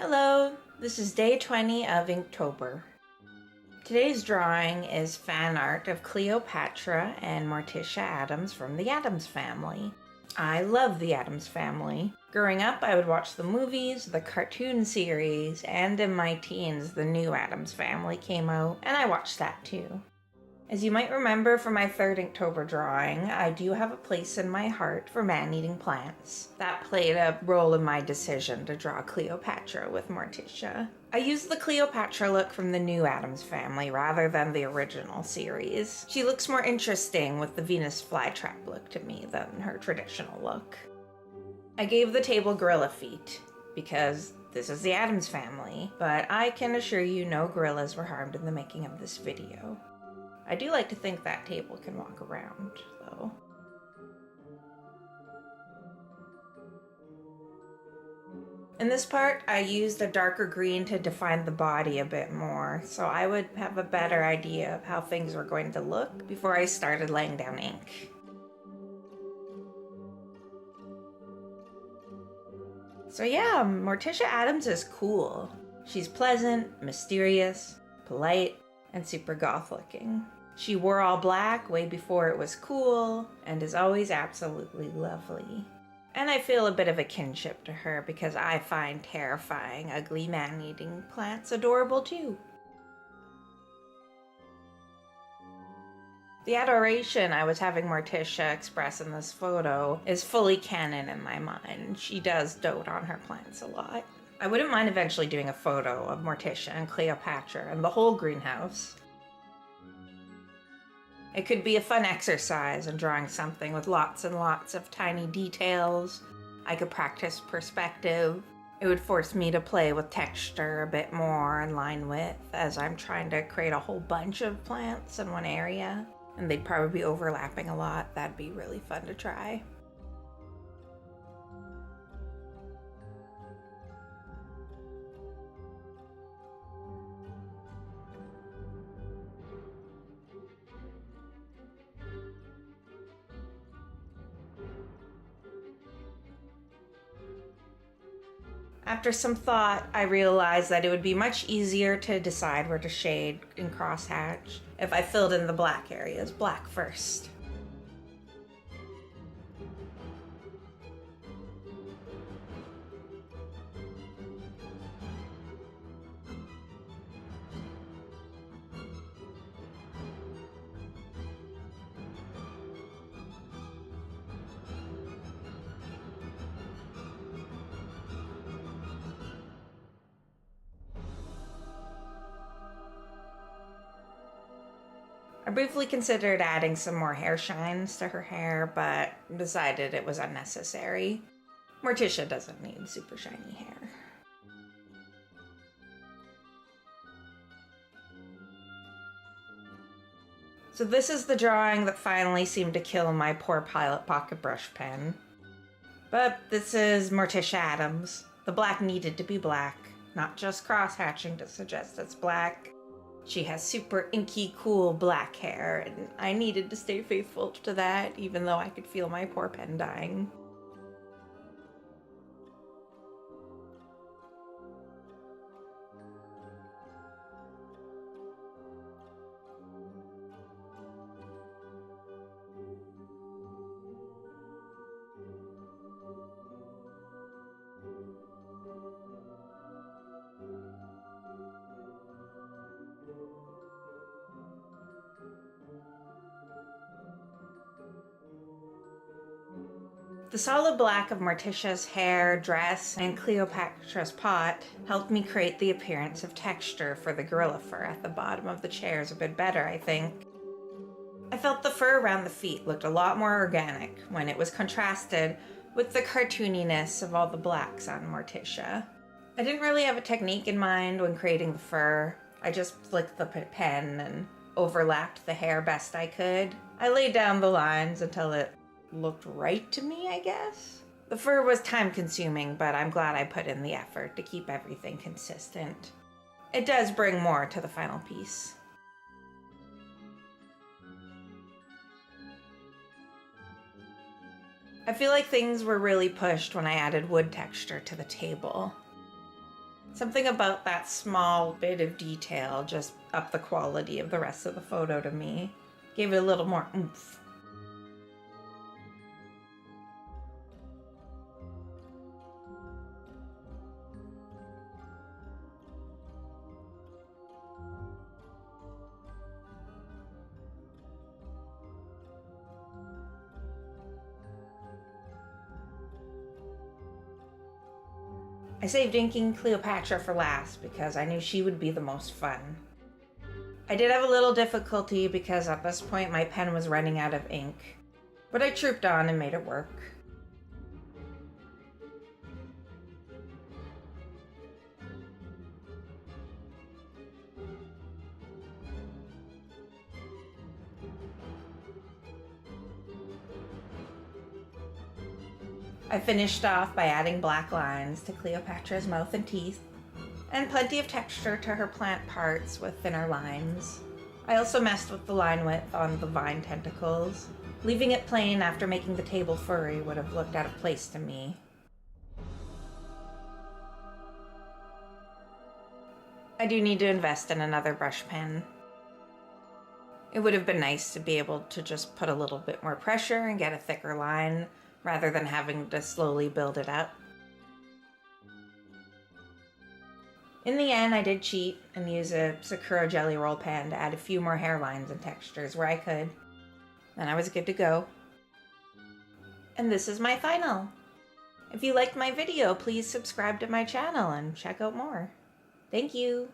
Hello, this is day 20 of Inktober. Today's drawing is fan art of Cleopatra and Morticia Addams from the Addams family. I love the Addams family. Growing up, I would watch the movies, the cartoon series, and in my teens, the new Addams family came out, and I watched that too. As you might remember from my third Inktober drawing, I do have a place in my heart for man-eating plants. That played a role in my decision to draw Cleopatra with Morticia. I used the Cleopatra look from the new Addams family rather than the original series. She looks more interesting with the Venus flytrap look to me than her traditional look. I gave the table gorilla feet because this is the Addams family, but I can assure you no gorillas were harmed in the making of this video. I do like to think that table can walk around, though. In this part, I used a darker green to define the body a bit more, so I would have a better idea of how things were going to look before I started laying down ink. So yeah, Morticia Addams is cool. She's pleasant, mysterious, polite, and super goth looking. She wore all black way before it was cool, and is always absolutely lovely. And I feel a bit of a kinship to her because I find terrifying, ugly man-eating plants adorable too. The adoration I was having Morticia express in this photo is fully canon in my mind. She does dote on her plants a lot. I wouldn't mind eventually doing a photo of Morticia and Cleopatra and the whole greenhouse. It could be a fun exercise in drawing something with lots and lots of tiny details. I could practice perspective. It would force me to play with texture a bit more and line width as I'm trying to create a whole bunch of plants in one area. And they'd probably be overlapping a lot. That'd be really fun to try. After some thought, I realized that it would be much easier to decide where to shade and crosshatch if I filled in the black areas black first. I briefly considered adding some more hair shines to her hair, but decided it was unnecessary. Morticia doesn't need super shiny hair. So this is the drawing that finally seemed to kill my poor Pilot pocket brush pen. But this is Morticia Addams. The black needed to be black, not just cross-hatching to suggest it's black. She has super inky, cool black hair, and I needed to stay faithful to that, even though I could feel my poor pen dying. The solid black of Morticia's hair, dress, and Cleopatra's pot helped me create the appearance of texture for the gorilla fur at the bottom of the chairs a bit better, I think. I felt the fur around the feet looked a lot more organic when it was contrasted with the cartooniness of all the blacks on Morticia. I didn't really have a technique in mind when creating the fur. I just flicked the pen and overlapped the hair best I could. I laid down the lines until it looked right to me, I guess. The fur was time-consuming, but I'm glad I put in the effort to keep everything consistent. It does bring more to the final piece. I feel like things were really pushed when I added wood texture to the table. Something about that small bit of detail just upped the quality of the rest of the photo to me. Gave it a little more oomph. I saved inking Cleopatra for last because I knew she would be the most fun. I did have a little difficulty because at this point my pen was running out of ink, but I trooped on and made it work. I finished off by adding black lines to Cleopatra's mouth and teeth, and plenty of texture to her plant parts with thinner lines. I also messed with the line width on the vine tentacles. Leaving it plain after making the table furry would have looked out of place to me. I do need to invest in another brush pen. It would have been nice to be able to just put a little bit more pressure and get a thicker line, rather than having to slowly build it up. In the end, I did cheat and use a Sakura jelly roll pen to add a few more hairlines and textures where I could. Then I was good to go. And this is my final. If you liked my video, please subscribe to my channel and check out more. Thank you.